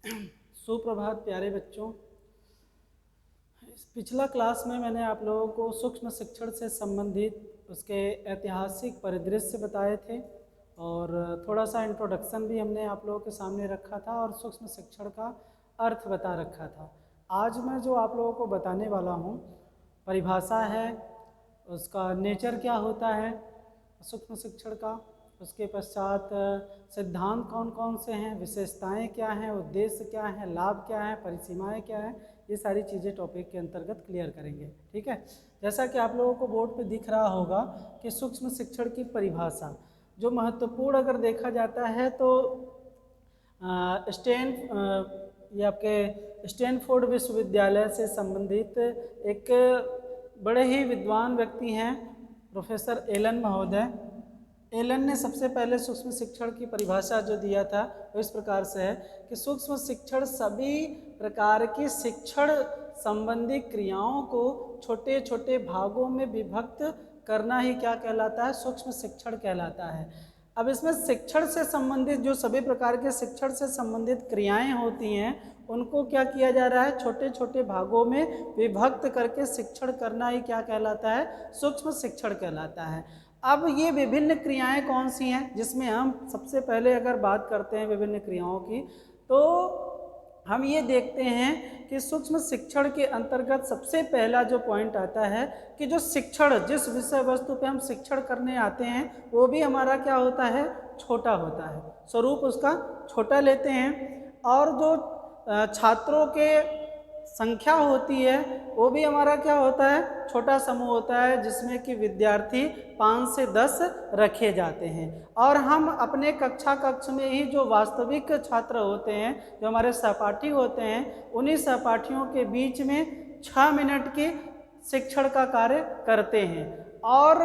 सुप्रभात प्यारे बच्चों। पिछला क्लास में मैंने आप लोगों को सूक्ष्म शिक्षण से संबंधित उसके ऐतिहासिक परिदृश्य बताए थे और थोड़ा सा इंट्रोडक्शन भी हमने आप लोगों के सामने रखा था और सूक्ष्म शिक्षण का अर्थ बता रखा था। आज मैं जो आप लोगों को बताने वाला हूँ परिभाषा है, उसका नेचर क्या होता है सूक्ष्म शिक्षण का, उसके पश्चात सिद्धांत कौन कौन से हैं, विशेषताएं क्या हैं, उद्देश्य क्या हैं, लाभ क्या हैं, परिसीमाएं क्या हैं, ये सारी चीज़ें टॉपिक के अंतर्गत क्लियर करेंगे। ठीक है, जैसा कि आप लोगों को बोर्ड पे दिख रहा होगा कि सूक्ष्म शिक्षण की परिभाषा जो महत्वपूर्ण अगर देखा जाता है तो ये आपके स्टैनफोर्ड विश्वविद्यालय से संबंधित एक बड़े ही विद्वान व्यक्ति हैं प्रोफेसर एलन महोदय। एलन ने सबसे पहले सूक्ष्म शिक्षण की परिभाषा जो दिया था वो इस प्रकार से है कि सूक्ष्म शिक्षण सभी प्रकार की शिक्षण संबंधी क्रियाओं को छोटे छोटे भागों में विभक्त करना ही क्या कहलाता है, सूक्ष्म शिक्षण कहलाता है। अब इसमें शिक्षण से संबंधित जो सभी प्रकार के शिक्षण से संबंधित क्रियाएं होती हैं उनको क्या किया जा रहा है, छोटे छोटे भागों में विभक्त करके शिक्षण करना ही क्या कहलाता है, सूक्ष्म शिक्षण कहलाता है। अब ये विभिन्न क्रियाएं कौन सी हैं, जिसमें हम सबसे पहले अगर बात करते हैं विभिन्न क्रियाओं की तो हम ये देखते हैं कि सूक्ष्म शिक्षण के अंतर्गत सबसे पहला जो पॉइंट आता है कि जो शिक्षण, जिस विषय वस्तु पे हम शिक्षण करने आते हैं वो भी हमारा क्या होता है, छोटा होता है, स्वरूप उसका छोटा लेते हैं। और जो छात्रों के संख्या होती है वो भी हमारा क्या होता है, छोटा समूह होता है, जिसमें कि विद्यार्थी 5 से 10 रखे जाते हैं। और हम अपने कक्ष में ही जो वास्तविक छात्र होते हैं, जो हमारे सहपाठी होते हैं, उन्हीं सहपाठियों के बीच में 6 मिनट की शिक्षण का कार्य करते हैं और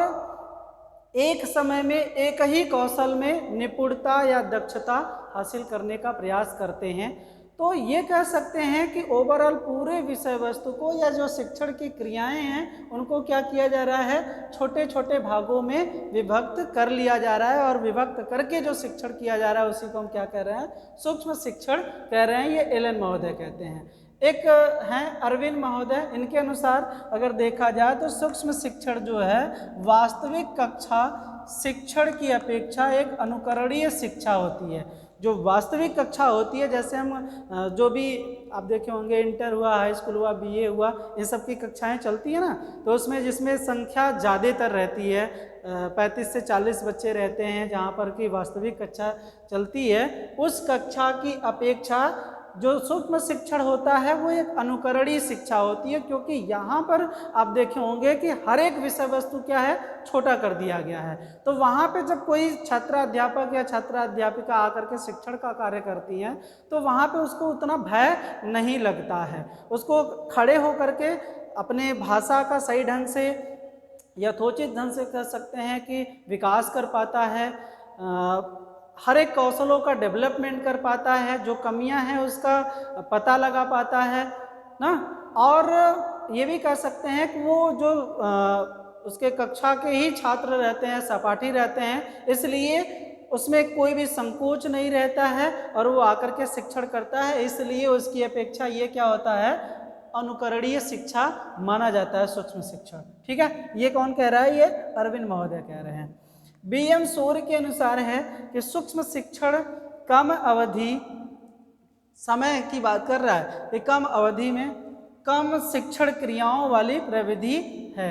एक समय में एक ही कौशल में निपुणता या दक्षता हासिल करने का प्रयास करते हैं। तो ये कह सकते हैं कि ओवरऑल पूरे विषय वस्तु को या जो शिक्षण की क्रियाएं हैं उनको क्या किया जा रहा है, छोटे छोटे भागों में विभक्त कर लिया जा रहा है और विभक्त करके जो शिक्षण किया जा रहा है उसी को हम क्या कह रहे हैं, सूक्ष्म शिक्षण कह रहे हैं। ये एलन महोदय कहते हैं। एक हैं अरविंद महोदय, इनके अनुसार अगर देखा जाए तो सूक्ष्म शिक्षण जो है वास्तविक कक्षा शिक्षण की अपेक्षा एक अनुकरणीय शिक्षा होती है। जो वास्तविक कक्षा होती है, जैसे हम जो भी आप देखे होंगे इंटर हुआ, हाई स्कूल हुआ, बीए हुआ, इन सब की कक्षाएं चलती है ना, तो उसमें जिसमें संख्या ज़्यादातर रहती है 35 से 40 बच्चे रहते हैं, जहाँ पर कि वास्तविक कक्षा चलती है, उस कक्षा की अपेक्षा जो सूक्ष्म शिक्षण होता है वो एक अनुकरणीय शिक्षा होती है, क्योंकि यहाँ पर आप देखे होंगे कि हर एक विषय वस्तु क्या है, छोटा कर दिया गया है। तो वहाँ पे जब कोई छात्राध्यापक या छात्राध्यापिका आकर के शिक्षण का कार्य करती हैं तो वहाँ पे उसको उतना भय नहीं लगता है, उसको खड़े होकर के अपने भाषा का सही ढंग से यथोचित ढंग से कह सकते हैं कि विकास कर पाता है, हर एक कौशलों का डेवलपमेंट कर पाता है, जो कमियां हैं उसका पता लगा पाता है ना। और ये भी कह सकते हैं कि वो जो उसके कक्षा के ही छात्र रहते हैं, सहपाठी रहते हैं, इसलिए उसमें कोई भी संकोच नहीं रहता है और वो आकर के शिक्षण करता है, इसलिए उसकी अपेक्षा ये क्या होता है, अनुकरणीय शिक्षा माना जाता है सूक्ष्म शिक्षण। ठीक है, ये कौन कह रहा है, ये अरविंद महोदय कह रहे हैं। बीएम सूर्य के अनुसार है कि सूक्ष्म शिक्षण कम अवधि समय की बात कर रहा है कि कम अवधि में कम शिक्षण क्रियाओं वाली प्रविधि है।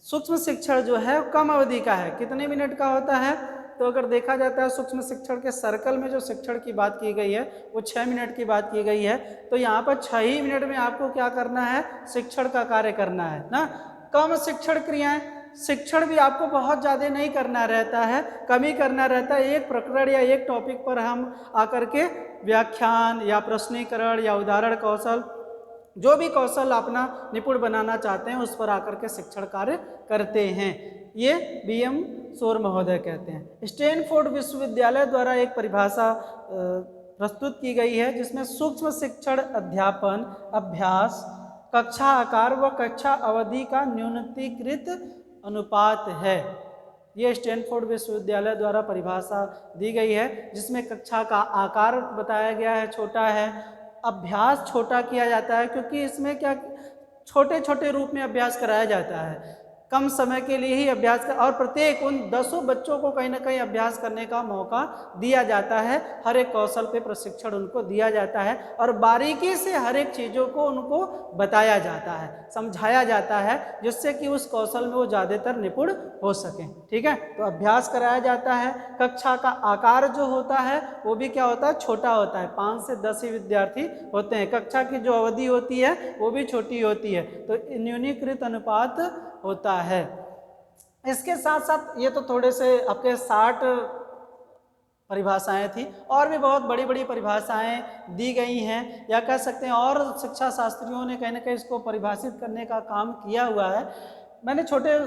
सूक्ष्म शिक्षण जो है कम अवधि का है, कितने मिनट का होता है, तो अगर देखा जाता है सूक्ष्म शिक्षण के सर्कल में जो शिक्षण की बात की गई है वो 6 मिनट की बात की गई है, तो यहाँ पर 6 ही मिनट में आपको क्या करना है, शिक्षण का कार्य करना है ना। कम शिक्षण क्रियाएं, शिक्षण भी आपको बहुत ज़्यादा नहीं करना रहता है, कम ही करना रहता है। एक प्रकरण या एक टॉपिक पर हम आकर के व्याख्यान या प्रश्नीकरण या उदाहरण कौशल, जो भी कौशल अपना निपुण बनाना चाहते हैं उस पर आकर के शिक्षण कार्य करते हैं, ये बीएम सूर्य महोदय कहते हैं। स्टैनफोर्ड विश्वविद्यालय द्वारा एक परिभाषा प्रस्तुत की गई है जिसमें सूक्ष्म शिक्षण अध्यापन, अभ्यास, कक्षा आकार व कक्षा अवधि का न्यूनतीकृत अनुपात है। ये स्टैनफोर्ड विश्वविद्यालय द्वारा परिभाषा दी गई है, जिसमें कक्षा का आकार बताया गया है, छोटा है, अभ्यास छोटा किया जाता है क्योंकि इसमें क्या छोटे छोटे रूप में अभ्यास कराया जाता है, कम समय के लिए ही अभ्यास कर, और प्रत्येक उन 10 बच्चों को कहीं ना कहीं अभ्यास करने का मौका दिया जाता है, हर एक कौशल पे प्रशिक्षण उनको दिया जाता है और बारीकी से हर एक चीज़ों को उनको बताया जाता है, समझाया जाता है, जिससे कि उस कौशल में वो ज़्यादातर निपुण हो सकें। ठीक है, तो अभ्यास कराया जाता है। कक्षा का आकार जो होता है वो भी क्या होता है, छोटा होता है, 5 से 10 ही विद्यार्थी होते हैं। कक्षा की जो अवधि होती है वो भी छोटी होती है, तो न्यूनीकृत अनुपात होता है। इसके साथ साथ ये तो थोड़े से आपके 60 परिभाषाएं थी, और भी बहुत बड़ी बड़ी परिभाषाएं दी गई हैं, या कह सकते हैं और शिक्षा शास्त्रियों ने कहीं ना कहीं इसको परिभाषित करने का काम किया हुआ है। मैंने छोटे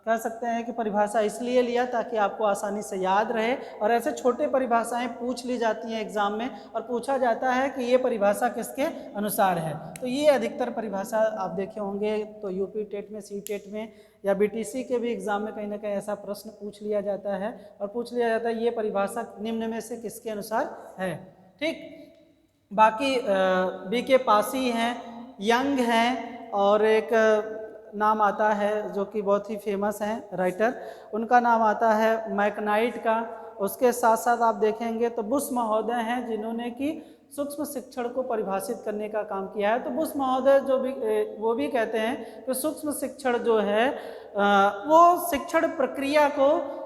कह सकते हैं कि परिभाषा इसलिए लिया ताकि आपको आसानी से याद रहे, और ऐसे छोटे परिभाषाएं पूछ ली जाती हैं एग्जाम में, और पूछा जाता है कि ये परिभाषा किसके अनुसार है। तो ये अधिकतर परिभाषा आप देखे होंगे, तो यूपी टेट में, सी टेट में या बीटीसी के भी एग्जाम में कहीं ना कहीं ऐसा प्रश्न पूछ लिया जाता है, और पूछ लिया जाता है ये परिभाषा निम्न में से किसके अनुसार है। ठीक, बाकी बीके पासी हैं, यंग हैं, और एक नाम आता है जो कि बहुत ही फेमस हैं राइटर, उनका नाम आता है मैकनाइट का। उसके साथ साथ आप देखेंगे तो बुश महोदय हैं, जिन्होंने कि सूक्ष्म शिक्षण को परिभाषित करने का काम किया है। तो बुश महोदय जो भी वो भी कहते हैं कि सूक्ष्म शिक्षण जो है वो शिक्षण प्रक्रिया को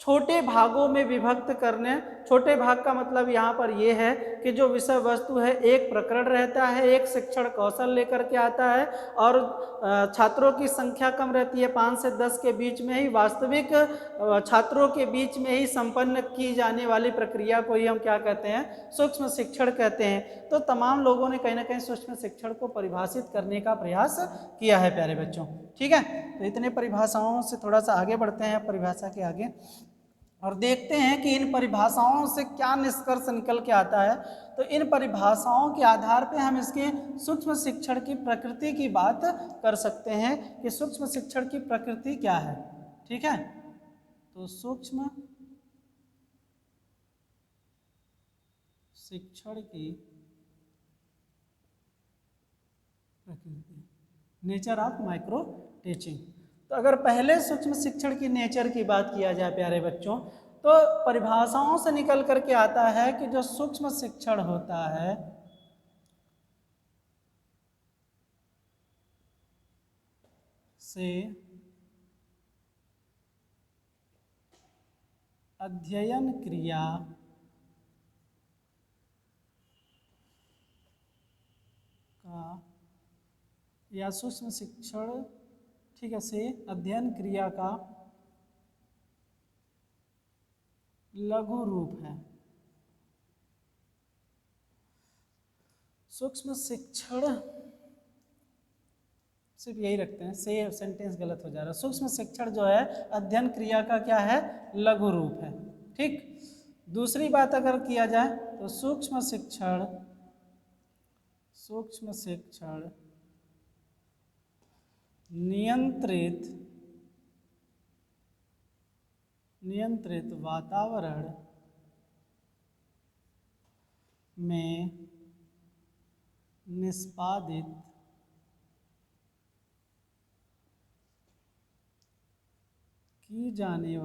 छोटे भागों में विभक्त करने, छोटे भाग का मतलब यहाँ पर ये है कि जो विषय वस्तु है एक प्रकरण रहता है, एक शिक्षण कौशल लेकर के आता है, और छात्रों की संख्या कम रहती है, 5 से 10 के बीच में ही, वास्तविक छात्रों के बीच में ही संपन्न की जाने वाली प्रक्रिया को ही हम क्या कहते हैं, सूक्ष्म शिक्षण कहते हैं। तो तमाम लोगों ने कहीं ना कहीं सूक्ष्म शिक्षण को परिभाषित करने का प्रयास किया है प्यारे बच्चों। ठीक है, तो इतने परिभाषाओं से थोड़ा सा आगे बढ़ते हैं, परिभाषा के आगे, और देखते हैं कि इन परिभाषाओं से क्या निष्कर्ष निकल के आता है। तो इन परिभाषाओं के आधार पे हम इसके सूक्ष्म शिक्षण की प्रकृति की बात कर सकते हैं कि सूक्ष्म शिक्षण की प्रकृति क्या है। ठीक है, तो सूक्ष्म शिक्षण की प्रकृति, नेचर ऑफ माइक्रो टीचिंग। तो अगर पहले सूक्ष्म शिक्षण की नेचर की बात किया जाए प्यारे बच्चों, तो परिभाषाओं से निकल करके आता है कि जो सूक्ष्म शिक्षण होता है से अध्ययन क्रिया का, या सूक्ष्म शिक्षण, ठीक है, से अध्ययन क्रिया का लघु रूप है। सूक्ष्म शिक्षण, सिर्फ यही रखते हैं, से सेंटेंस गलत हो जा रहा है। सूक्ष्म शिक्षण जो है अध्ययन क्रिया का क्या है, लघु रूप है। ठीक, दूसरी बात अगर किया जाए तो सूक्ष्म शिक्षण नियंत्रित वातावरण में निष्पादित की जाने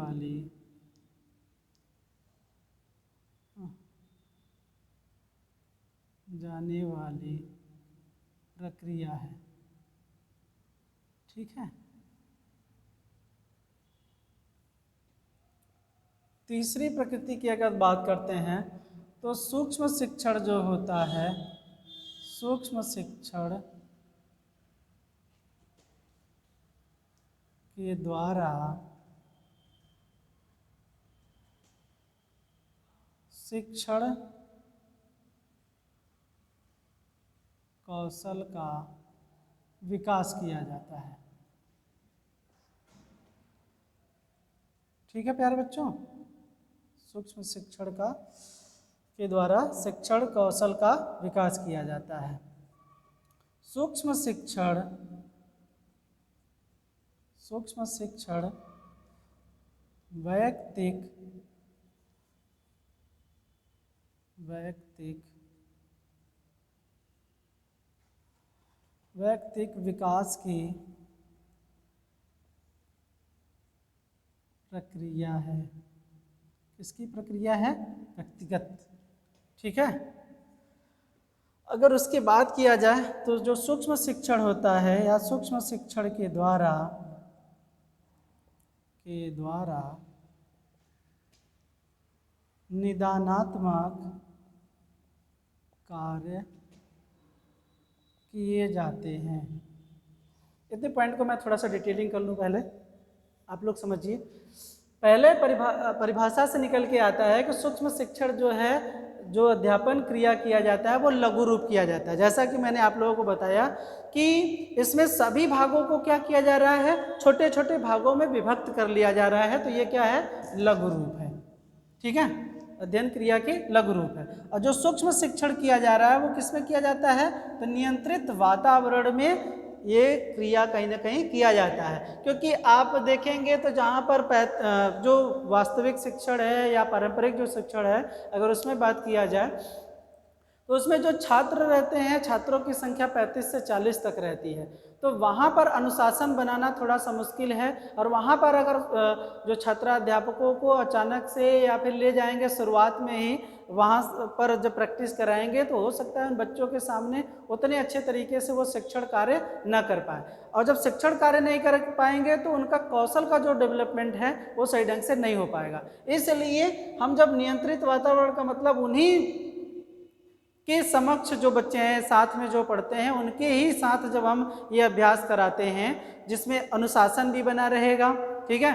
वाली प्रक्रिया है। ठीक है, तीसरी प्रकृति की अगर बात करते हैं तो सूक्ष्म शिक्षण जो होता है, सूक्ष्म शिक्षण के द्वारा शिक्षण कौशल का विकास किया जाता है। ठीक है प्यारे बच्चों, सूक्ष्म शिक्षण का के द्वारा शिक्षण कौशल का विकास किया जाता है। सूक्ष्म शिक्षण वैयक्तिक वैयक्तिक वैयक्तिक विकास की प्रक्रिया है। किसकी प्रक्रिया है? व्यक्तिगत। ठीक है। अगर उसकी बात किया जाए तो जो सूक्ष्म शिक्षण होता है या सूक्ष्म शिक्षण के द्वारा निदानात्मक कार्य किए जाते हैं। इतने पॉइंट को मैं थोड़ा सा डिटेलिंग कर लूँ पहले, आप लोग समझिए। पहले परिभाषा से निकल के आता है कि सूक्ष्म शिक्षण जो है, जो अध्यापन क्रिया किया जाता है वो लघु रूप किया जाता है। जैसा कि मैंने आप लोगों को बताया कि इसमें सभी भागों को क्या किया जा रहा है, छोटे छोटे भागों में विभक्त कर लिया जा रहा है, तो ये क्या है? लघु रूप है। ठीक है, अध्ययन क्रिया के लघु रूप है। और जो सूक्ष्म शिक्षण किया जा रहा है वो किसमें किया जाता है? तो नियंत्रित वातावरण में ये क्रिया कहीं ना कहीं किया जाता है। क्योंकि आप देखेंगे तो जहाँ पर जो वास्तविक शिक्षण है या पारंपरिक जो शिक्षण है, अगर उसमें बात किया जाए तो उसमें जो छात्र रहते हैं, छात्रों की संख्या 35 से 40 तक रहती है। तो वहाँ पर अनुशासन बनाना थोड़ा सा मुश्किल है। और वहाँ पर अगर जो छात्राध्यापकों को अचानक से या फिर ले जाएंगे शुरुआत में ही, वहाँ पर जब प्रैक्टिस कराएंगे तो हो सकता है उन बच्चों के सामने उतने अच्छे तरीके से वो शिक्षण कार्य न कर पाए। और जब शिक्षण कार्य नहीं कर पाएंगे तो उनका कौशल का जो डेवलपमेंट है वो सही ढंग से नहीं हो पाएगा। इसलिए हम जब नियंत्रित वातावरण का मतलब उन्हीं के समक्ष जो बच्चे हैं, साथ में जो पढ़ते हैं, उनके ही साथ जब हम ये अभ्यास कराते हैं जिसमें अनुशासन भी बना रहेगा, ठीक है,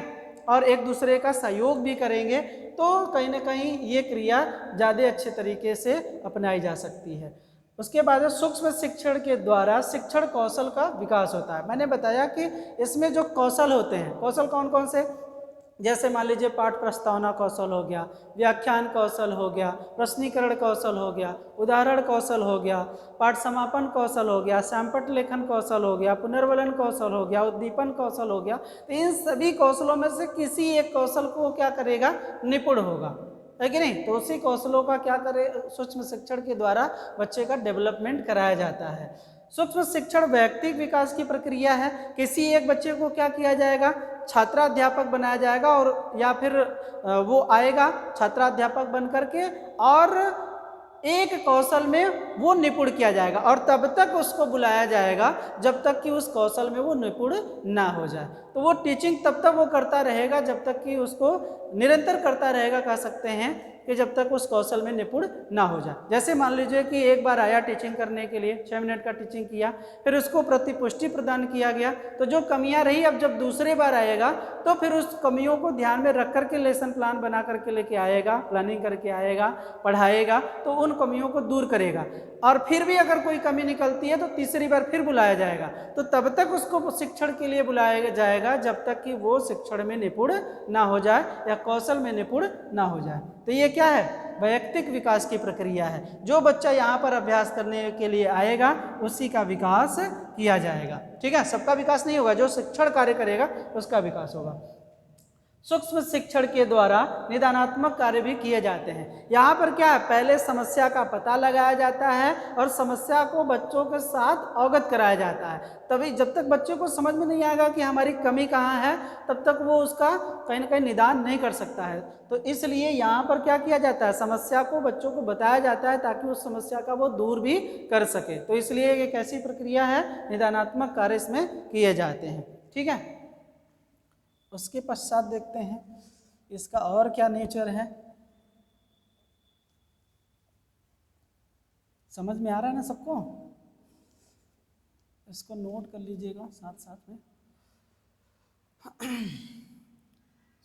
और एक दूसरे का सहयोग भी करेंगे, तो कहीं ना कहीं ये क्रिया ज़्यादा अच्छे तरीके से अपनाई जा सकती है। उसके बाद सूक्ष्म शिक्षण के द्वारा शिक्षण कौशल का विकास होता है। मैंने बताया कि इसमें जो कौशल होते हैं, कौशल कौन कौन से? जैसे मान लीजिए पाठ प्रस्तावना कौशल हो गया, व्याख्यान कौशल हो गया, प्रश्नीकरण कौशल हो गया, उदाहरण कौशल हो गया, पाठ समापन कौशल हो गया, सैंपट लेखन कौशल हो गया, पुनर्वलन कौशल हो गया, उद्दीपन कौशल हो गया। तो इन सभी कौशलों में से किसी एक कौशल को क्या करेगा? निपुण होगा, है कि नहीं? तो उसी कौशलों का क्या करे, सूक्ष्म शिक्षण के द्वारा बच्चे का डेवलपमेंट कराया जाता है। सूक्ष्म शिक्षण व्यक्तिक विकास की प्रक्रिया है। किसी एक बच्चे को क्या किया जाएगा? छात्राध्यापक बनाया जाएगा, और या फिर वो आएगा छात्राध्यापक बन करके और एक कौशल में वो निपुण किया जाएगा, और तब तक उसको बुलाया जाएगा जब तक कि उस कौशल में वो निपुण ना हो जाए। तो वो टीचिंग तब तक वो करता रहेगा जब तक कि उसको निरंतर करता रहेगा, कह सकते हैं कि जब तक उस कौशल में निपुण ना हो जाए। जैसे मान लीजिए कि एक बार आया टीचिंग करने के लिए, 6 मिनट का टीचिंग किया, फिर उसको प्रतिपुष्टि प्रदान किया गया, तो जो कमियां रही अब जब दूसरे बार आएगा तो फिर उस कमियों को ध्यान में रख करके लेसन प्लान बना करके लेके आएगा, प्लानिंग करके आएगा, पढ़ाएगा, तो उन कमियों को दूर करेगा। और फिर भी अगर कोई कमी निकलती है तो तीसरी बार फिर बुलाया जाएगा। तो तब तक उसको शिक्षण के लिए बुलाया जाएगा जब तक कि वो शिक्षण में निपुण ना हो जाए या कौशल में निपुण ना हो जाए। तो ये क्या है? वैयक्तिक विकास की प्रक्रिया है। जो बच्चा यहाँ पर अभ्यास करने के लिए आएगा उसी का विकास किया जाएगा। ठीक है, सबका विकास नहीं होगा, जो शिक्षण कार्य करेगा उसका विकास होगा। सूक्ष्म शिक्षण के द्वारा निदानात्मक कार्य भी किए जाते हैं। यहाँ पर क्या है? पहले समस्या का पता लगाया जाता है और समस्या को बच्चों के साथ अवगत कराया जाता है। तभी जब तक बच्चे को समझ में नहीं आएगा कि हमारी कमी कहाँ है, तब तक वो उसका कहीं ना कहीं निदान नहीं कर सकता है। तो इसलिए यहाँ पर क्या किया जाता है? समस्या को बच्चों को बताया जाता है ताकि उस समस्या का वो दूर भी कर सके। तो इसलिए एक ऐसी प्रक्रिया है, निदानात्मक कार्य इसमें किए जाते हैं। ठीक है, उसके पश्चात देखते हैं इसका और क्या नेचर है। समझ में आ रहा है ना सबको? इसको नोट कर लीजिएगा साथ साथ में।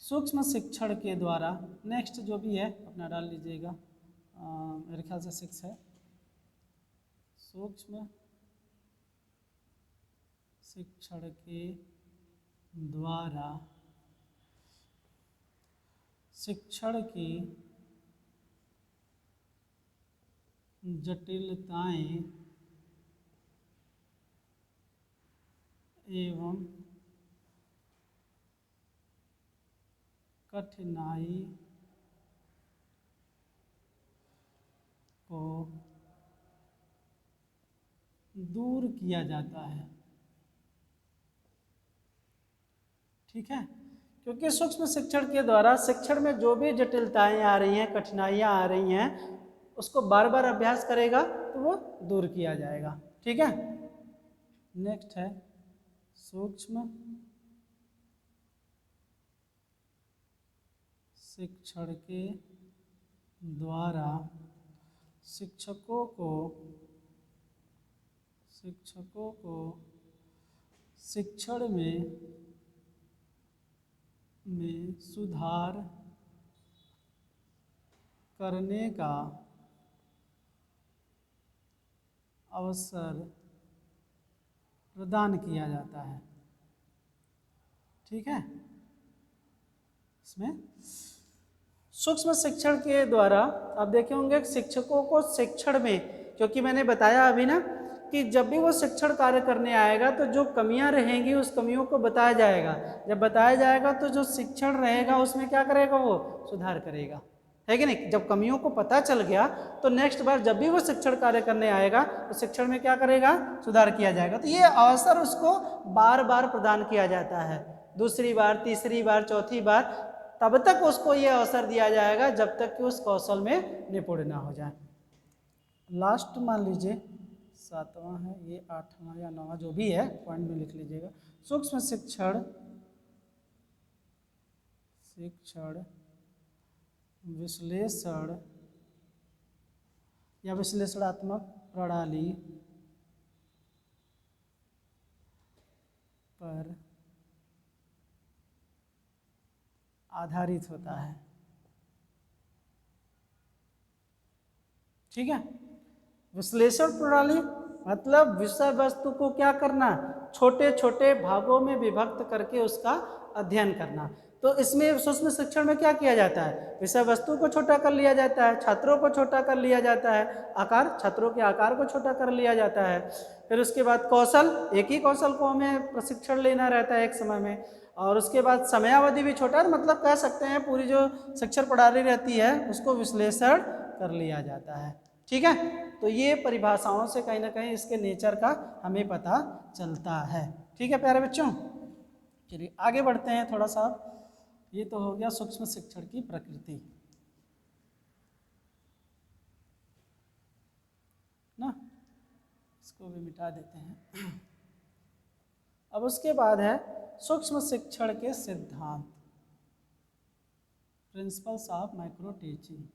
सूक्ष्म शिक्षण के द्वारा नेक्स्ट जो भी है अपना डाल लीजिएगा, मेरे ख्याल से 6 है। सूक्ष्म शिक्षण के द्वारा शिक्षण की जटिलताएं एवं कठिनाई को दूर किया जाता है। ठीक है, क्योंकि सूक्ष्म शिक्षण के द्वारा शिक्षण में जो भी जटिलताएं आ रही हैं, कठिनाइयां आ रही हैं, उसको बार बार अभ्यास करेगा तो वो दूर किया जाएगा। ठीक है, नेक्स्ट है सूक्ष्म शिक्षण के द्वारा शिक्षकों को शिक्षण में सुधार करने का अवसर प्रदान किया जाता है। ठीक है, इसमें सूक्ष्म शिक्षण के द्वारा आप देखे होंगे शिक्षकों को शिक्षण में, क्योंकि मैंने बताया अभी ना कि जब भी वो शिक्षण कार्य करने आएगा तो जो कमियां रहेंगी उस कमियों को बताया जाएगा। जब बताया जाएगा तो जो शिक्षण रहेगा उसमें क्या करेगा, वो सुधार करेगा, है कि नहीं। जब कमियों को पता चल गया तो नेक्स्ट बार जब भी वो शिक्षण कार्य करने आएगा तो शिक्षण में क्या करेगा, सुधार किया जाएगा। तो ये अवसर उसको बार बार प्रदान किया जाता है, दूसरी बार, तीसरी बार, चौथी बार, तब तक उसको ये अवसर दिया जाएगा जब तक कि उस कौशल में निपुण ना हो जाए। लास्ट मान लीजिए 7वां है, ये 8वां या 9वां जो भी है पॉइंट में लिख लीजिएगा। सूक्ष्म शिक्षण विश्लेषण या विश्लेषणात्मक प्रणाली पर आधारित होता है। ठीक है, विश्लेषण प्रणाली मतलब विषय वस्तु को क्या करना, छोटे छोटे भागों में विभक्त करके उसका अध्ययन करना। तो इसमें सूक्ष्म शिक्षण में क्या किया जाता है, विषय वस्तु को छोटा कर लिया जाता है, छात्रों को छोटा कर लिया जाता है, आकार, छात्रों के आकार को छोटा कर लिया जाता है। फिर उसके बाद कौशल, एक ही कौशल को हमें प्रशिक्षण लेना रहता है एक समय में। और उसके बाद समयावधि भी छोटा, मतलब कह सकते हैं पूरी जो शिक्षण प्रणाली रहती है उसको विश्लेषण कर लिया जाता है। ठीक है, तो ये परिभाषाओं से कहीं ना कहीं इसके नेचर का हमें पता चलता है। ठीक है प्यारे बच्चों, चलिए आगे बढ़ते हैं थोड़ा सा। ये तो हो गया सूक्ष्म शिक्षण की प्रकृति ना, इसको भी मिटा देते हैं। अब उसके बाद है सूक्ष्म शिक्षण के सिद्धांत, प्रिंसिपल्स ऑफ माइक्रो टीचिंग।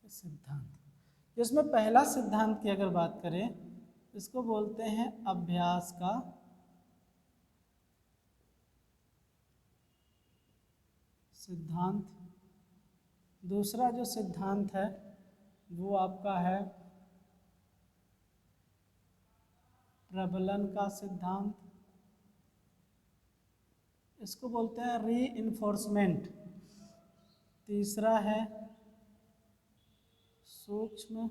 सिद्धांत, जिसमें पहला सिद्धांत की अगर बात करें, इसको बोलते हैं अभ्यास का सिद्धांत। दूसरा जो सिद्धांत है वो आपका है प्रबलन का सिद्धांत, इसको बोलते हैं रीइंफोर्समेंट। तीसरा है सूक्ष्म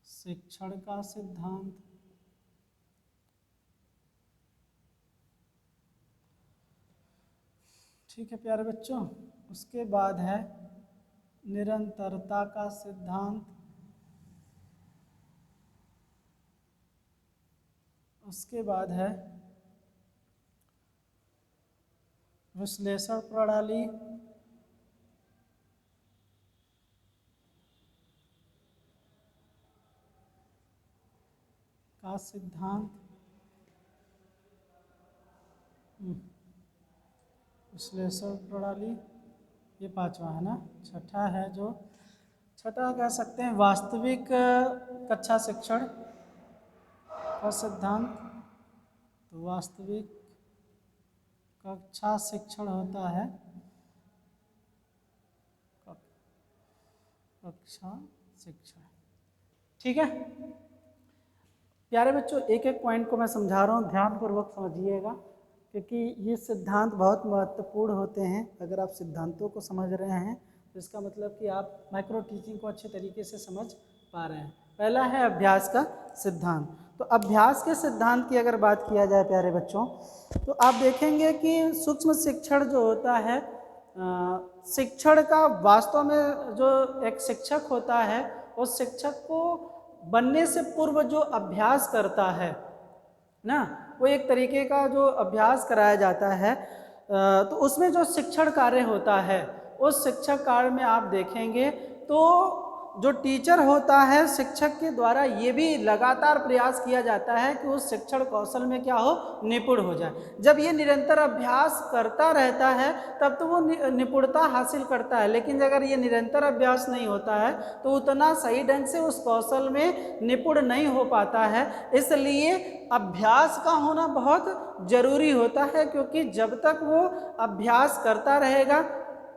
शिक्षण का सिद्धांत। ठीक है प्यारे बच्चों, उसके बाद है निरंतरता का सिद्धांत। उसके बाद है विश्लेषण प्रणाली का सिद्धांत। विश्लेषण प्रणाली ये पांचवा है ना। छठा है जो, छठा कह सकते हैं वास्तविक कक्षा शिक्षण का सिद्धांत। तो वास्तविक कक्षा शिक्षण होता है कक्षा शिक्षण। ठीक है प्यारे बच्चों, एक एक पॉइंट को मैं समझा रहा हूँ, ध्यानपूर्वक समझिएगा, क्योंकि ये सिद्धांत बहुत महत्वपूर्ण होते हैं। अगर आप सिद्धांतों को समझ रहे हैं तो इसका मतलब कि आप माइक्रो टीचिंग को अच्छे तरीके से समझ पा रहे हैं। पहला है अभ्यास का सिद्धांत। तो अभ्यास के सिद्धांत की अगर बात किया जाए प्यारे बच्चों, तो आप देखेंगे कि सूक्ष्म शिक्षण जो होता है, शिक्षण का वास्तव में जो एक शिक्षक होता है, उस शिक्षक को बनने से पूर्व जो अभ्यास करता है ना, वो एक तरीके का जो अभ्यास कराया जाता है, तो उसमें जो शिक्षण कार्य होता है, उस शिक्षक कार्य में आप देखेंगे तो जो टीचर होता है, शिक्षक के द्वारा ये भी लगातार प्रयास किया जाता है कि उस शिक्षण कौशल में क्या हो, निपुण हो जाए। जब ये निरंतर अभ्यास करता रहता है तब तो वो निपुणता हासिल करता है, लेकिन अगर ये निरंतर अभ्यास नहीं होता है तो उतना सही ढंग से उस कौशल में निपुण नहीं हो पाता है। इसलिए अभ्यास का होना बहुत जरूरी होता है, क्योंकि जब तक वो अभ्यास करता रहेगा,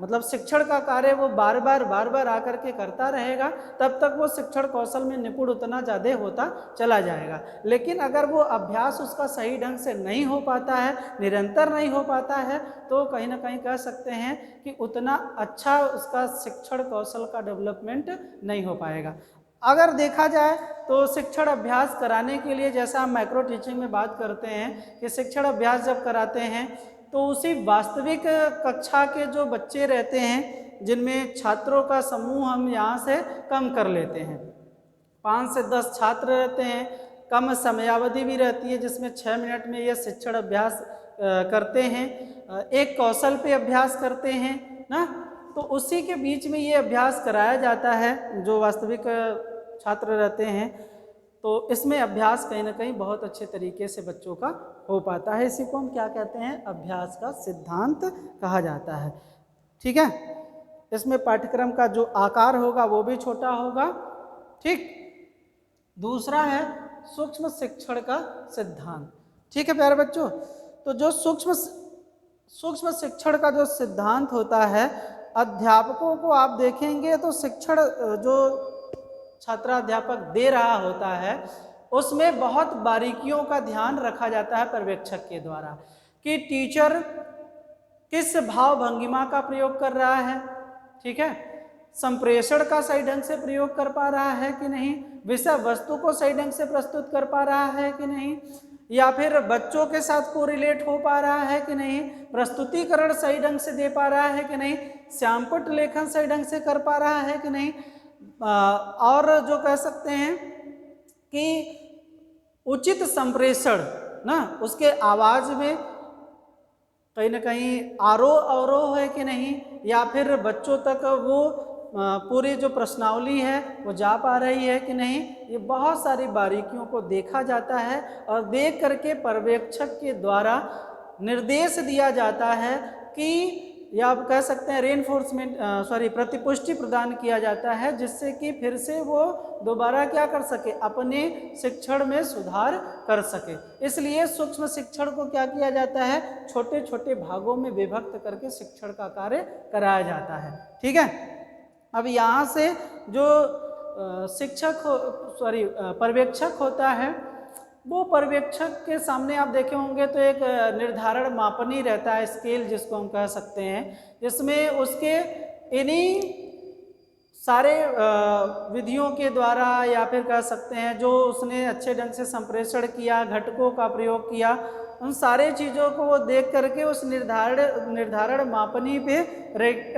मतलब शिक्षण का कार्य वो बार बार आकर के करता रहेगा, तब तक वो शिक्षण कौशल में निपुण उतना ज़्यादा होता चला जाएगा। लेकिन अगर वो अभ्यास उसका सही ढंग से नहीं हो पाता है, निरंतर नहीं हो पाता है, तो कहीं ना कहीं कह सकते हैं कि उतना अच्छा उसका शिक्षण कौशल का डेवलपमेंट नहीं हो पाएगा। अगर देखा जाए तो शिक्षण अभ्यास कराने के लिए, जैसा हम माइक्रो टीचिंग में बात करते हैं कि शिक्षण अभ्यास जब कराते हैं तो उसी वास्तविक कक्षा के जो बच्चे रहते हैं, जिनमें छात्रों का समूह हम यहाँ से कम कर लेते हैं, 5 से 10 छात्र रहते हैं, कम समयावधि भी रहती है जिसमें 6 मिनट में ये शिक्षण अभ्यास करते हैं, एक कौशल पे अभ्यास करते हैं ना, तो उसी के बीच में ये अभ्यास कराया जाता है जो वास्तविक छात्र रहते हैं। तो इसमें अभ्यास कहीं ना कहीं बहुत अच्छे तरीके से बच्चों का हो पाता है। इसी को हम क्या कहते हैं, अभ्यास का सिद्धांत कहा जाता है। ठीक है, इसमें पाठ्यक्रम का जो आकार होगा वो भी छोटा होगा। ठीक, दूसरा है सूक्ष्म शिक्षण का सिद्धांत। ठीक है प्यारे बच्चों, तो जो सूक्ष्म शिक्षण का जो सिद्धांत होता है, अध्यापकों को आप देखेंगे तो शिक्षण जो छात्राध्यापक दे रहा होता है उसमें बहुत बारीकियों का ध्यान रखा जाता है पर्यवेक्षक के द्वारा, कि टीचर किस भाव भंगिमा का प्रयोग कर रहा है, ठीक है, संप्रेषण का सही ढंग से प्रयोग कर पा रहा है कि नहीं, विषय वस्तु को सही ढंग से प्रस्तुत कर पा रहा है कि नहीं, या फिर बच्चों के साथ कोरिलेट हो पा रहा है कि नहीं, प्रस्तुतिकरण सही ढंग से दे पा रहा है कि नहीं, श्यामपट्ट लेखन सही ढंग से कर पा रहा है कि नहीं, और जो कह सकते हैं कि उचित संप्रेषण ना, उसके आवाज में कहीं ना कहीं आरोह अवरोह है कि नहीं, या फिर बच्चों तक वो पूरी जो प्रश्नावली है वो जा पा रही है कि नहीं, ये बहुत सारी बारीकियों को देखा जाता है और देख करके पर्यवेक्षक के द्वारा निर्देश दिया जाता है कि, या आप कह सकते हैं रेनफोर्समेंट प्रतिपुष्टि प्रदान किया जाता है, जिससे कि फिर से वो दोबारा क्या कर सके, अपने शिक्षण में सुधार कर सके। इसलिए सूक्ष्म शिक्षण को क्या किया जाता है, छोटे छोटे भागों में विभक्त करके शिक्षण का कार्य कराया जाता है। ठीक है, अब यहाँ से जो पर्यवेक्षक होता है, वो पर्यवेक्षक के सामने आप देखे होंगे तो एक निर्धारण मापनी रहता है, स्केल जिसको हम कह सकते हैं, जिसमें उसके इन्हीं सारे विधियों के द्वारा, या फिर कह सकते हैं जो उसने अच्छे ढंग से संप्रेषण किया, घटकों का प्रयोग किया, उन सारे चीज़ों को वो देख करके उस निर्धारण मापनी पे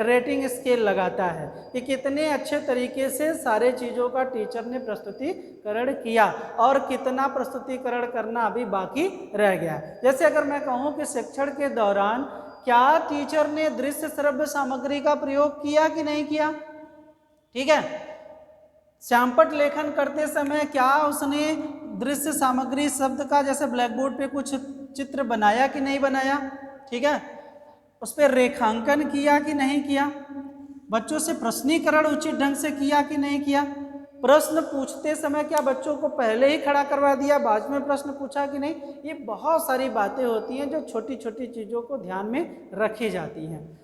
रेटिंग स्केल लगाता है कि कितने अच्छे तरीके से सारे चीज़ों का टीचर ने प्रस्तुतिकरण किया और कितना प्रस्तुतिकरण करना अभी बाकी रह गया। जैसे अगर मैं कहूँ कि शिक्षण के दौरान क्या टीचर ने दृश्य श्रव्य सामग्री का प्रयोग किया कि नहीं किया, ठीक है, श्यामपट्ट लेखन करते समय क्या उसने दृश्य सामग्री शब्द का जैसे ब्लैक बोर्ड पे कुछ चित्र बनाया कि नहीं बनाया, ठीक है, उस पर रेखांकन किया कि नहीं किया, बच्चों से प्रश्नीकरण उचित ढंग से किया कि नहीं किया, प्रश्न पूछते समय क्या बच्चों को पहले ही खड़ा करवा दिया, बाद में प्रश्न पूछा कि नहीं। ये बहुत सारी बातें होती हैं जो छोटी छोटी चीज़ों को ध्यान में रखी जाती हैं।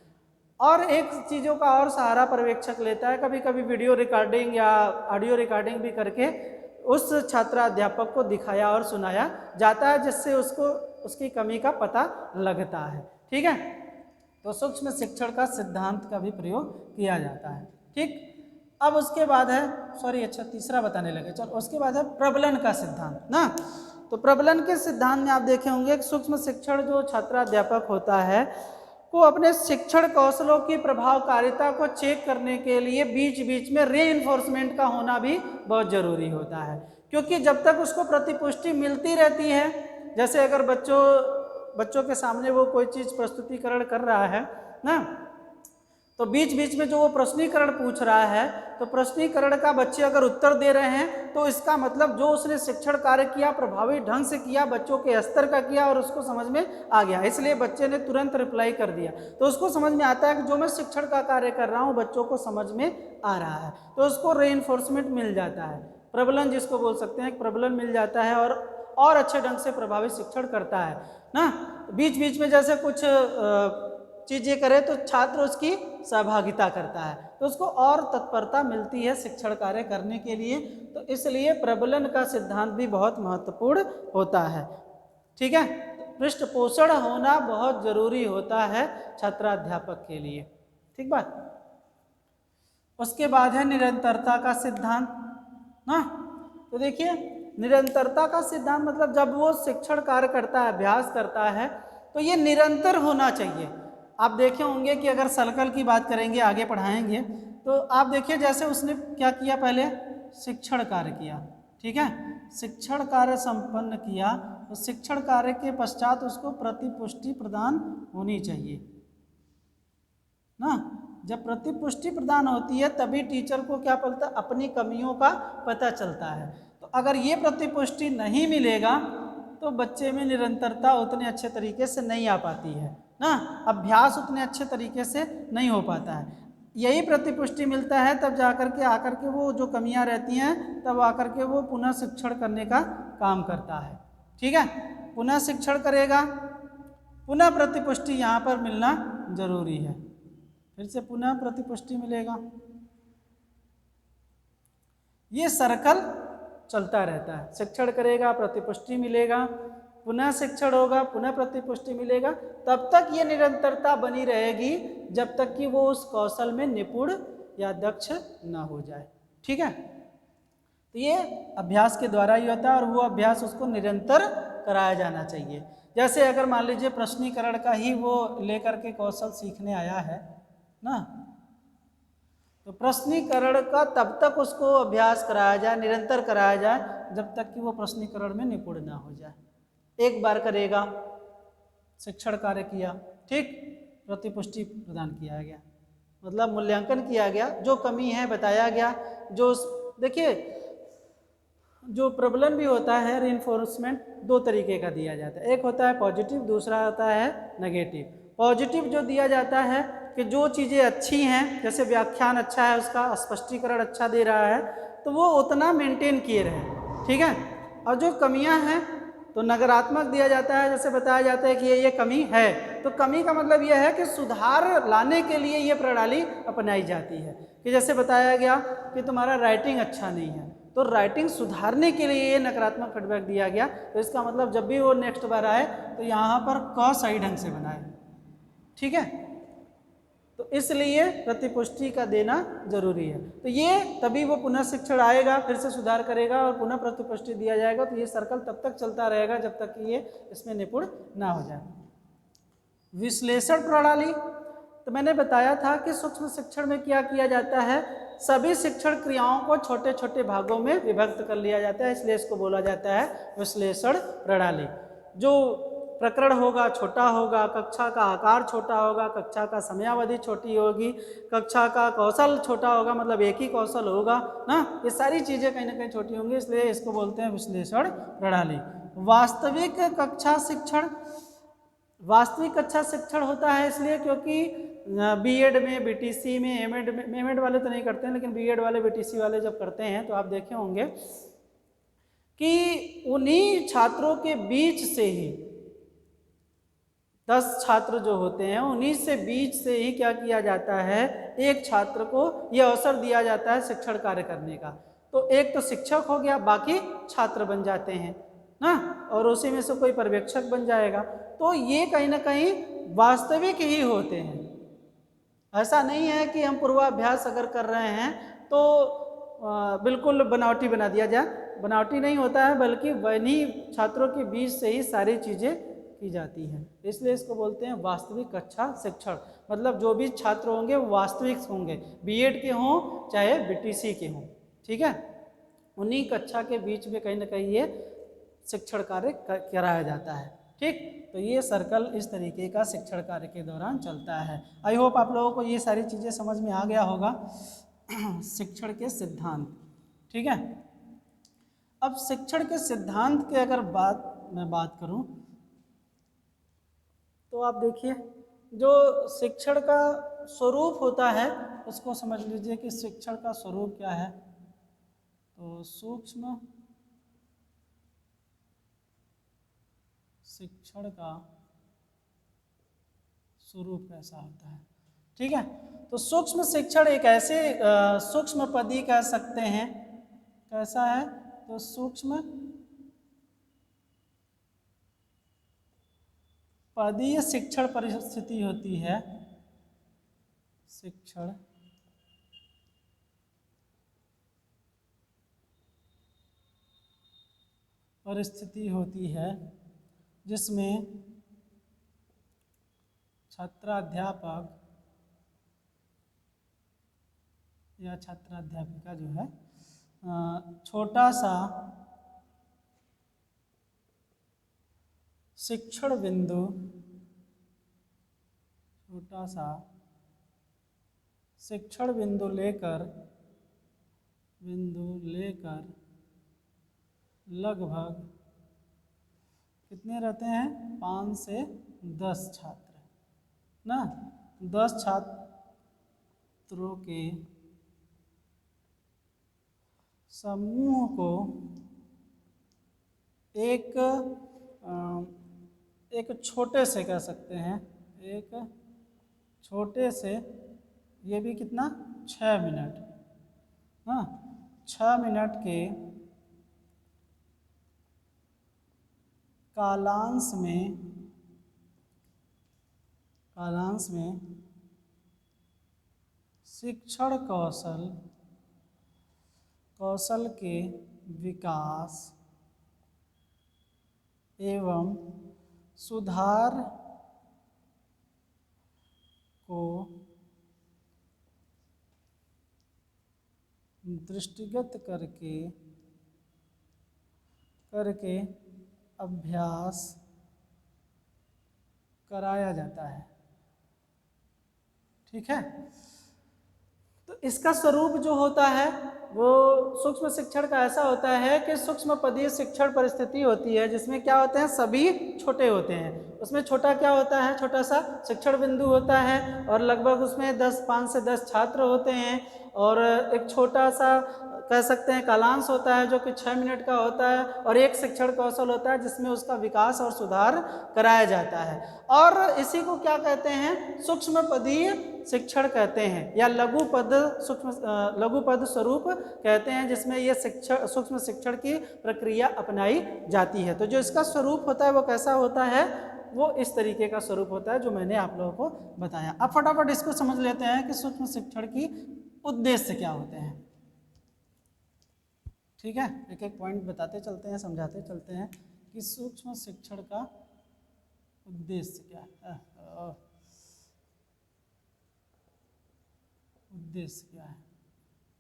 और एक चीज़ों का और सहारा पर्यवेक्षक लेता है, कभी कभी वीडियो रिकॉर्डिंग या ऑडियो रिकॉर्डिंग भी करके उस छात्राध्यापक को दिखाया और सुनाया जाता है, जिससे उसको उसकी कमी का पता लगता है। ठीक है, तो सूक्ष्म शिक्षण का सिद्धांत का भी प्रयोग किया जाता है। ठीक, अब उसके बाद है, सॉरी अच्छा तीसरा बताने लगे, चलो उसके बाद है प्रबलन का सिद्धांत ना। तो प्रबलन के सिद्धांत में आप देखे होंगे कि सूक्ष्म शिक्षण जो छात्राध्यापक होता है को अपने शिक्षण कौशलों की प्रभावकारिता को चेक करने के लिए बीच बीच में रीइंफोर्समेंट का होना भी बहुत ज़रूरी होता है, क्योंकि जब तक उसको प्रतिपुष्टि मिलती रहती है, जैसे अगर बच्चों के सामने वो कोई चीज़ प्रस्तुतिकरण कर रहा है ना, तो बीच बीच में जो वो प्रश्नीकरण पूछ रहा है, तो प्रश्नीकरण का बच्चे अगर उत्तर दे रहे हैं तो इसका मतलब जो उसने शिक्षण कार्य किया प्रभावी ढंग से किया, बच्चों के स्तर का किया और उसको समझ में आ गया, इसलिए बच्चे ने तुरंत रिप्लाई कर दिया, तो उसको समझ में आता है कि जो मैं शिक्षण का कार्य कर रहा हूँ बच्चों को समझ में आ रहा है, तो उसको रीइंफोर्समेंट मिल जाता है, प्रबलन जिसको बोल सकते हैं, प्रबलन मिल जाता है और अच्छे ढंग से प्रभावी शिक्षण करता है ना। बीच बीच में जैसे कुछ चीज़ें करे तो छात्र उसकी सहभागिता करता है, तो उसको और तत्परता मिलती है शिक्षण कार्य करने के लिए, तो इसलिए प्रबलन का सिद्धांत भी बहुत महत्वपूर्ण होता है। ठीक है, पृष्ठ पोषण होना बहुत जरूरी होता है छात्राध्यापक के लिए। ठीक बात। उसके बाद है निरंतरता का सिद्धांत ना। तो देखिए निरंतरता का सिद्धांत मतलब जब वो शिक्षण कार्य करता है, अभ्यास करता है, तो ये निरंतर होना चाहिए। आप देखे होंगे कि अगर सर्कल की बात करेंगे, आगे पढ़ाएंगे, तो आप देखिए जैसे उसने क्या किया, पहले शिक्षण कार्य किया, ठीक है, शिक्षण कार्य संपन्न किया, तो शिक्षण कार्य के पश्चात उसको प्रतिपुष्टि प्रदान होनी चाहिए ना। जब प्रतिपुष्टि प्रदान होती है तभी टीचर को क्या पता, अपनी कमियों का पता चलता है। तो अगर ये प्रतिपुष्टि नहीं मिलेगा तो बच्चे में निरंतरता उतने अच्छे तरीके से नहीं आ पाती है ना, अभ्यास उतने अच्छे तरीके से नहीं हो पाता है। यही प्रतिपुष्टि मिलता है तब जाकर के आकर के वो जो कमियां रहती हैं तब आकर के वो पुनः शिक्षण करने का काम करता है। ठीक है, पुनः शिक्षण करेगा, पुनः प्रतिपुष्टि यहाँ पर मिलना जरूरी है, फिर से पुनः प्रतिपुष्टि मिलेगा, ये सर्कल चलता रहता है। शिक्षण करेगा, प्रतिपुष्टि मिलेगा, पुनः शिक्षण होगा, पुनः प्रतिपुष्टि मिलेगा, तब तक ये निरंतरता बनी रहेगी जब तक कि वो उस कौशल में निपुण या दक्ष ना हो जाए। ठीक है, तो ये अभ्यास के द्वारा ही होता है और वो अभ्यास उसको निरंतर कराया जाना चाहिए। जैसे अगर मान लीजिए प्रश्नीकरण का ही वो लेकर के कौशल सीखने आया है ना, तो प्रश्नीकरण का तब तक उसको अभ्यास कराया जाए, निरंतर कराया जाए जब तक कि वो प्रश्नीकरण में निपुण ना हो जाए। एक बार करेगा, शिक्षण कार्य किया, ठीक, प्रतिपुष्टि प्रदान किया गया, मतलब मूल्यांकन किया गया, जो कमी है बताया गया। जो देखिए जो प्रबलन भी होता है, रीइंफोर्समेंट दो तरीके का दिया जाता है, एक होता है पॉजिटिव, दूसरा होता है नेगेटिव। पॉजिटिव जो दिया जाता है कि जो चीज़ें अच्छी हैं, जैसे व्याख्यान अच्छा है, उसका स्पष्टीकरण अच्छा दे रहा है, तो वो उतना मेंटेन किए रहे। ठीक है, और जो कमियां हैं तो नकारात्मक दिया जाता है, जैसे बताया जाता है कि ये कमी है, तो कमी का मतलब ये है कि सुधार लाने के लिए ये प्रणाली अपनाई जाती है। कि जैसे बताया गया कि तुम्हारा राइटिंग अच्छा नहीं है, तो राइटिंग सुधारने के लिए ये नकारात्मक फीडबैक दिया गया, तो इसका मतलब जब भी वो नेक्स्ट बार आए तो यहाँ पर क सही ढंग से बनाए। ठीक है, तो इसलिए प्रतिपुष्टि का देना जरूरी है। तो ये तभी वो पुनः शिक्षण आएगा, फिर से सुधार करेगा और पुनः प्रतिपुष्टि दिया जाएगा, तो ये सर्कल तब तक चलता रहेगा जब तक कि ये इसमें निपुण ना हो जाए। विश्लेषण प्रणाली, तो मैंने बताया था कि सूक्ष्म शिक्षण में क्या किया जाता है, सभी शिक्षण क्रियाओं को छोटे छोटे भागों में विभक्त कर लिया जाता है, इसलिए इसको बोला जाता है विश्लेषण प्रणाली। जो प्रकरण होगा छोटा होगा, कक्षा का आकार छोटा होगा, कक्षा का समयावधि छोटी होगी, कक्षा का कौशल छोटा होगा, मतलब एक ही कौशल होगा ना, ये सारी चीज़ें कहीं ना कहीं छोटी होंगी, इसलिए इसको बोलते हैं विश्लेषण प्रणाली। वास्तविक कक्षा शिक्षण, वास्तविक कक्षा शिक्षण होता है इसलिए क्योंकि बीएड में, बीटीसी में, एमएड में, एमएड वाले तो नहीं करते हैं, लेकिन बीएड वाले, बीटीसी वाले जब करते हैं तो आप देखे होंगे कि उन्हीं छात्रों के बीच से ही 10 छात्र जो होते हैं उन्हीं से बीच से ही क्या किया जाता है, एक छात्र को यह अवसर दिया जाता है शिक्षण कार्य करने का। तो एक तो शिक्षक हो गया, बाकी छात्र बन जाते हैं ना, और उसी में से कोई पर्यवेक्षक बन जाएगा। तो ये कहीं ना कहीं वास्तविक ही होते हैं। ऐसा नहीं है कि हम पूर्वाभ्यास अगर कर रहे हैं तो बिल्कुल बनावटी बना दिया जाए। बनावटी नहीं होता है, बल्कि वही छात्रों के बीच से ही सारी चीज़ें की जाती हैं। इसलिए इसको बोलते हैं वास्तविक कक्षा शिक्षण। मतलब जो भी छात्र होंगे वो वास्तविक होंगे, बीएड के हों चाहे बीटीसी के हों, ठीक है। उन्हीं कक्षा के बीच में कहीं ना कहीं ये शिक्षण कार्य कराया जाता है, ठीक। तो ये सर्कल इस तरीके का शिक्षण कार्य के दौरान चलता है। आई होप आप लोगों को ये सारी चीज़ें समझ में आ गया होगा। शिक्षण के सिद्धांत, ठीक है। अब शिक्षण के सिद्धांत के अगर मैं बात करूं तो आप देखिए, जो शिक्षण का स्वरूप होता है उसको समझ लीजिए कि शिक्षण का स्वरूप क्या है। तो सूक्ष्म शिक्षण का स्वरूप कैसा होता है, ठीक है। तो सूक्ष्म शिक्षण एक ऐसे सूक्ष्म पदी कह सकते हैं, कैसा है, तो सूक्ष्म पदीय शिक्षण परिस्थिति होती है, शिक्षण परिस्थिति होती है जिसमें छात्राध्यापक या छात्राध्यापिका जो है छोटा सा शिक्षण बिंदु, छोटा सा शिक्षण बिंदु लेकर लगभग कितने रहते हैं, 5 से 10 छात्र ना, 10 छात्रों के समूह को एक छोटे से कह सकते हैं, एक छोटे से, ये भी कितना, 6 मिनट, हाँ 6 मिनट के कालांश में शिक्षण कौशल के विकास एवं सुधार को दृष्टिगत करके अभ्यास कराया जाता है, ठीक है। तो इसका स्वरूप जो होता है वो सूक्ष्म शिक्षण का ऐसा होता है कि सूक्ष्म पदीय शिक्षण परिस्थिति होती है जिसमें क्या होते हैं, सभी छोटे होते हैं। उसमें छोटा क्या होता है, छोटा सा शिक्षण बिंदु होता है और लगभग उसमें 5 से 10 छात्र होते हैं और एक छोटा सा कह सकते हैं कालांश होता है जो कि 6 मिनट का होता है और एक शिक्षण कौशल होता है जिसमें उसका विकास और सुधार कराया जाता है। और इसी को क्या कहते हैं, सूक्ष्म पदीय शिक्षण कहते हैं या लघु पद स्वरूप कहते हैं, जिसमें ये सूक्ष्म शिक्षण की प्रक्रिया अपनाई जाती है। तो जो इसका स्वरूप होता है वो कैसा होता है, वो इस तरीके का स्वरूप होता है जो मैंने आप लोगों को बताया। अब फटाफट इसको समझ लेते हैं कि सूक्ष्म शिक्षण की उद्देश्य क्या होते हैं, ठीक है। एक एक पॉइंट बताते चलते हैं, समझाते चलते हैं कि सूक्ष्म शिक्षण का उद्देश्य क्या है, उद्देश्य क्या है,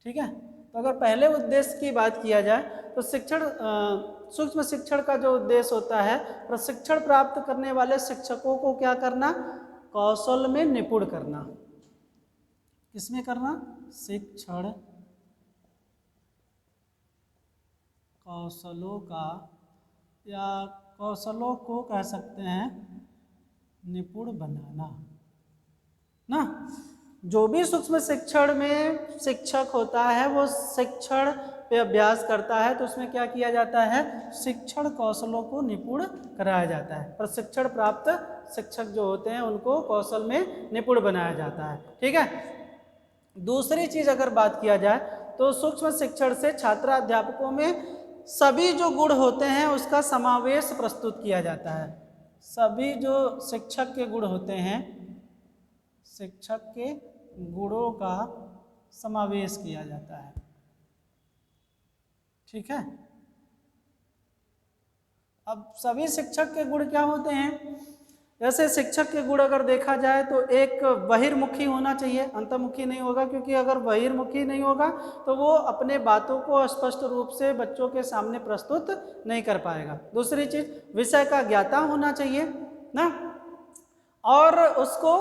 ठीक है। तो अगर पहले उद्देश्य की बात किया जाए तो सूक्ष्म शिक्षण का जो उद्देश्य होता है, प्रशिक्षण प्राप्त करने वाले शिक्षकों को क्या करना, कौशल में निपुण करना। किसमें करना, शिक्षण कौशलों का या कौशलों को कह सकते हैं निपुण बनाना ना। जो भी सूक्ष्म शिक्षण में शिक्षक होता है वो शिक्षण पे अभ्यास करता है तो उसमें क्या किया जाता है, शिक्षण कौशलों को निपुण कराया जाता है। प्रशिक्षण प्राप्त शिक्षक जो होते हैं उनको कौशल में निपुण बनाया जाता है, ठीक है। दूसरी चीज अगर बात किया जाए तो सूक्ष्म शिक्षण से छात्राध्यापकों में सभी जो गुण होते हैं उसका समावेश प्रस्तुत किया जाता है। सभी जो शिक्षक के गुण होते हैं, शिक्षक के गुणों का समावेश किया जाता है। ठीक है। अब सभी शिक्षक के गुण क्या होते हैं? जैसे शिक्षक के गुण अगर देखा जाए तो एक बहिर्मुखी होना चाहिए, अंतर्मुखी नहीं होगा, क्योंकि अगर बहिर्मुखी नहीं होगा तो वो अपने बातों को स्पष्ट रूप से बच्चों के सामने प्रस्तुत नहीं कर पाएगा। दूसरी चीज, विषय का ज्ञाता होना चाहिए ना, और उसको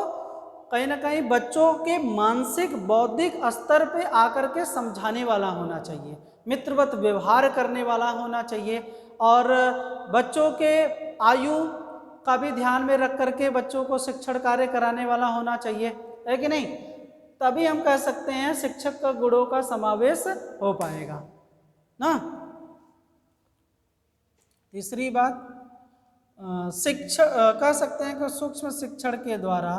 कहीं ना कहीं बच्चों के मानसिक बौद्धिक स्तर पे आकर के समझाने वाला होना चाहिए, मित्रवत व्यवहार करने वाला होना चाहिए, और बच्चों के आयु का भी ध्यान में रख करके बच्चों को शिक्षण कार्य कराने वाला होना चाहिए, है कि नहीं? तभी हम कह सकते हैं शिक्षक का गुणों का समावेश हो पाएगा ना। तीसरी बात, शिक्षण कह सकते हैं कि सूक्ष्म शिक्षण के द्वारा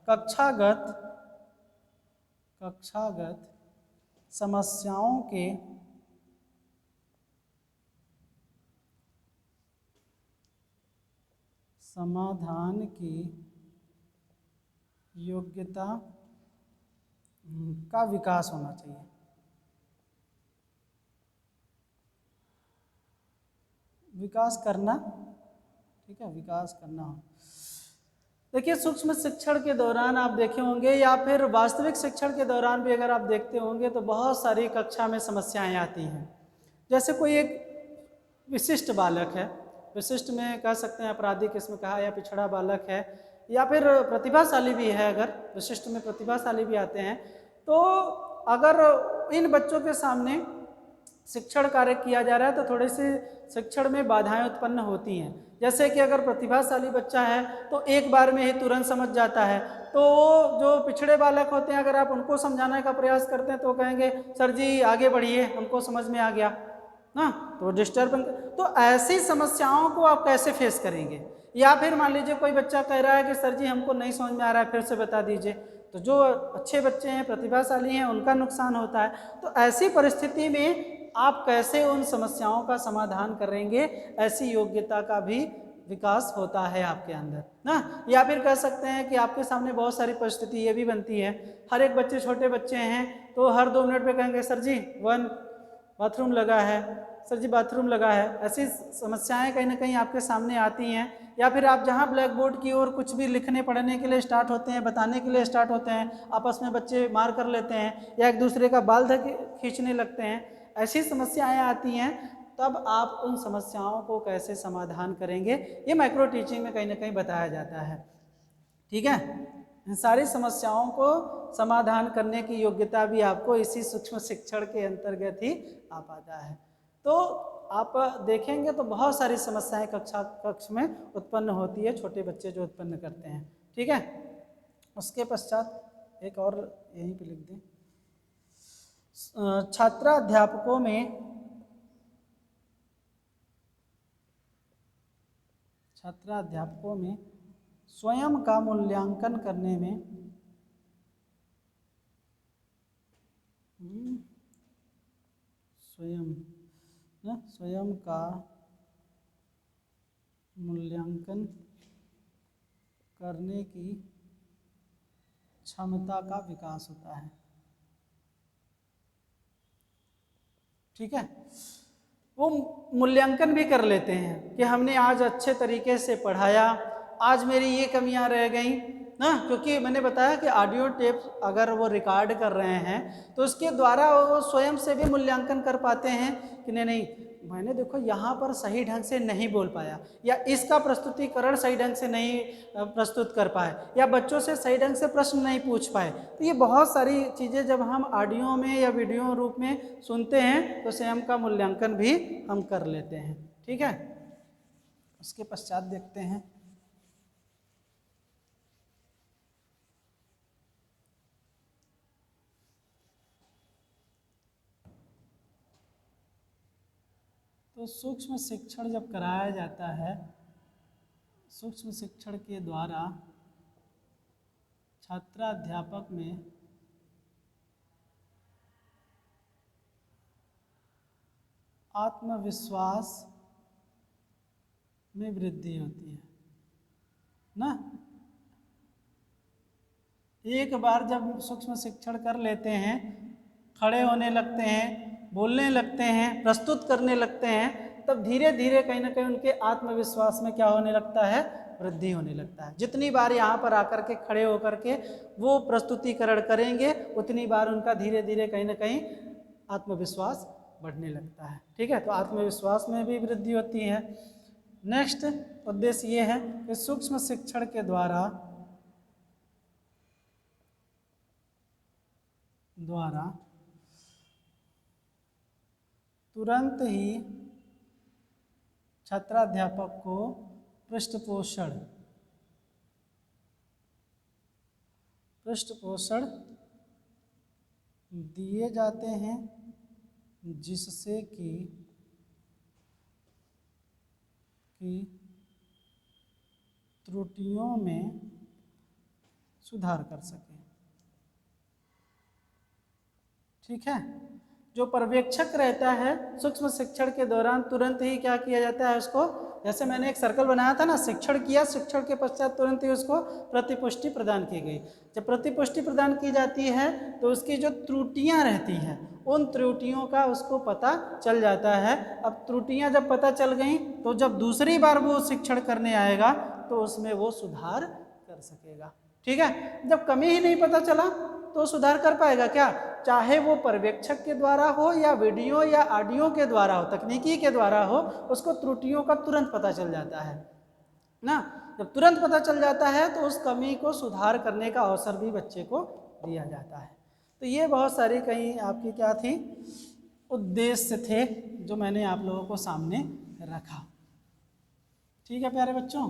कक्षागत समस्याओं के समाधान की योग्यता का विकास होना चाहिए। विकास करना, ठीक है, विकास करना। देखिए, सूक्ष्म शिक्षण के दौरान आप देखे होंगे या फिर वास्तविक शिक्षण के दौरान भी अगर आप देखते होंगे तो बहुत सारी कक्षा में समस्याएं आती हैं। जैसे कोई एक विशिष्ट बालक है, विशिष्ट में कह सकते हैं अपराधिक इसमें कहा, या पिछड़ा बालक है, या फिर प्रतिभाशाली भी है, अगर विशिष्ट में प्रतिभाशाली भी आते हैं, तो अगर इन बच्चों के सामने शिक्षण कार्य किया जा रहा है तो थोड़े से शिक्षण में बाधाएं उत्पन्न होती हैं। जैसे कि अगर प्रतिभाशाली बच्चा है तो एक बार में ही तुरंत समझ जाता है, तो जो पिछड़े बालक होते हैं अगर आप उनको समझाने का प्रयास करते हैं तो कहेंगे सर जी आगे बढ़िए, हमको समझ में आ गया ना, तो डिस्टर्ब। तो ऐसी समस्याओं को आप कैसे फेस करेंगे? या फिर मान लीजिए कोई बच्चा कह रहा है कि सर जी हमको नहीं समझ में आ रहा है, फिर से बता दीजिए, तो जो अच्छे बच्चे हैं, प्रतिभाशाली हैं, उनका नुकसान होता है। तो ऐसी परिस्थिति में आप कैसे उन समस्याओं का समाधान करेंगे, ऐसी योग्यता का भी विकास होता है आपके अंदर ना। या फिर कह सकते हैं कि आपके सामने बहुत सारी परिस्थिति ये भी बनती है, हर एक बच्चे, छोटे बच्चे हैं तो हर 2 मिनट पे कहेंगे सर जी बाथरूम लगा है, सर जी बाथरूम लगा है। ऐसी समस्याएं कहीं ना कहीं आपके सामने आती हैं। या फिर आप जहां ब्लैक बोर्ड की ओर कुछ भी लिखने पढ़ने के लिए स्टार्ट होते हैं, बताने के लिए स्टार्ट होते हैं, आपस में बच्चे मार कर लेते हैं या एक दूसरे का बाल खींचने लगते हैं, ऐसी समस्याएं आती हैं, तब आप उन समस्याओं को कैसे समाधान करेंगे, ये माइक्रो टीचिंग में कहीं ना कहीं बताया जाता है। ठीक है, इन सारी समस्याओं को समाधान करने की योग्यता भी आपको इसी सूक्ष्म शिक्षण के अंतर्गत ही आ पाता है। तो आप देखेंगे तो बहुत सारी समस्याएं कक्ष में उत्पन्न होती है, छोटे बच्चे जो उत्पन्न करते हैं। ठीक है, उसके पश्चात एक और यहीं पे लिख दें, छात्राध्यापकों में स्वयं का मूल्यांकन करने में स्वयं का मूल्यांकन करने की क्षमता का विकास होता है। ठीक है, वो मूल्यांकन भी कर लेते हैं कि हमने आज अच्छे तरीके से पढ़ाया, आज मेरी ये कमियां रह गई ना, क्योंकि मैंने बताया कि ऑडियो टेप अगर वो रिकॉर्ड कर रहे हैं तो उसके द्वारा वो स्वयं से भी मूल्यांकन कर पाते हैं कि नहीं नहीं मैंने देखो यहाँ पर सही ढंग से नहीं बोल पाया, या इसका प्रस्तुतिकरण सही ढंग से नहीं प्रस्तुत कर पाए, या बच्चों से सही ढंग से प्रश्न नहीं पूछ पाए। तो ये बहुत सारी चीज़ें जब हम ऑडियो में या वीडियो रूप में सुनते हैं तो स्वयं का मूल्यांकन भी हम कर लेते हैं। ठीक है, उसके पश्चात देखते हैं तो सूक्ष्म शिक्षण जब कराया जाता है, सूक्ष्म शिक्षण के द्वारा छात्राध्यापक में आत्मविश्वास में वृद्धि होती है ना। एक बार जब सूक्ष्म शिक्षण कर लेते हैं, खड़े होने लगते हैं, बोलने लगते हैं, प्रस्तुत करने लगते हैं, तब धीरे धीरे कहीं ना कहीं उनके आत्मविश्वास में क्या होने लगता है, वृद्धि होने लगता है। जितनी बार यहाँ पर आकर के खड़े होकर के वो प्रस्तुतिकरण करेंगे, उतनी बार उनका धीरे धीरे कहीं ना कहीं आत्मविश्वास बढ़ने लगता है। ठीक है, तो आत्मविश्वास में भी वृद्धि होती है। नेक्स्ट उद्देश्य ये है कि सूक्ष्म शिक्षण के द्वारा तुरंत ही छात्राध्यापक को पृष्ठपोषण दिए जाते हैं, जिससे कि त्रुटियों में सुधार कर सकें। ठीक है, जो पर्यवेक्षक रहता है सूक्ष्म शिक्षण के दौरान तुरंत ही क्या किया जाता है, उसको, जैसे मैंने एक सर्कल बनाया था ना, शिक्षण किया, शिक्षण के पश्चात तुरंत ही उसको प्रतिपुष्टि प्रदान की गई। जब प्रतिपुष्टि प्रदान की जाती है तो उसकी जो त्रुटियां रहती हैं, उन त्रुटियों का उसको पता चल जाता है। अब त्रुटियां जब पता चल गई तो जब दूसरी बार वो शिक्षण करने आएगा तो उसमें वो सुधार कर सकेगा। ठीक है, जब कमी ही नहीं पता चला तो सुधार कर पाएगा क्या, चाहे वो पर्यवेक्षक के द्वारा हो या वीडियो या ऑडियो के द्वारा हो, तकनीकी के द्वारा हो, उसको त्रुटियों का तुरंत पता चल जाता है ना। जब तुरंत पता चल जाता है तो उस कमी को सुधार करने का अवसर भी बच्चे को दिया जाता है। तो ये बहुत सारी कहीं आपकी क्या थी, उद्देश्य थे जो मैंने आप लोगों को सामने रखा। ठीक है प्यारे बच्चों,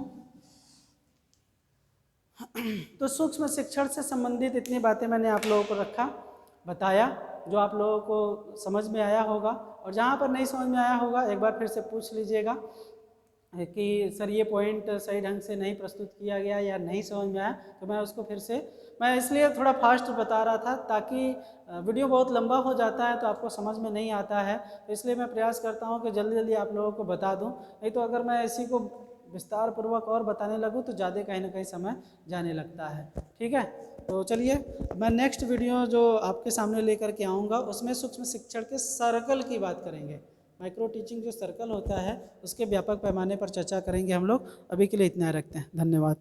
तो सूक्ष्म शिक्षण से संबंधित इतनी बातें मैंने आप लोगों को बताया, जो आप लोगों को समझ में आया होगा। और जहाँ पर नहीं समझ में आया होगा एक बार फिर से पूछ लीजिएगा कि सर ये पॉइंट सही ढंग से नहीं प्रस्तुत किया गया या नहीं समझ में आया, तो मैं उसको फिर से, मैं इसलिए थोड़ा फास्ट बता रहा था ताकि वीडियो बहुत लंबा हो जाता है तो आपको समझ में नहीं आता है, तो इसलिए मैं प्रयास करता हूँ कि जल्दी जल्दी आप लोगों को बता दूँ। नहीं तो अगर मैं इसी को विस्तार पूर्वक और बताने लगूँ तो ज़्यादा कहीं ना कहीं समय जाने लगता है। ठीक है, तो चलिए मैं नेक्स्ट वीडियो जो आपके सामने लेकर के आऊँगा उसमें सूक्ष्म शिक्षण के सर्कल की बात करेंगे। माइक्रो टीचिंग जो सर्कल होता है उसके व्यापक पैमाने पर चर्चा करेंगे हम लोग। अभी के लिए इतना रखते हैं, धन्यवाद।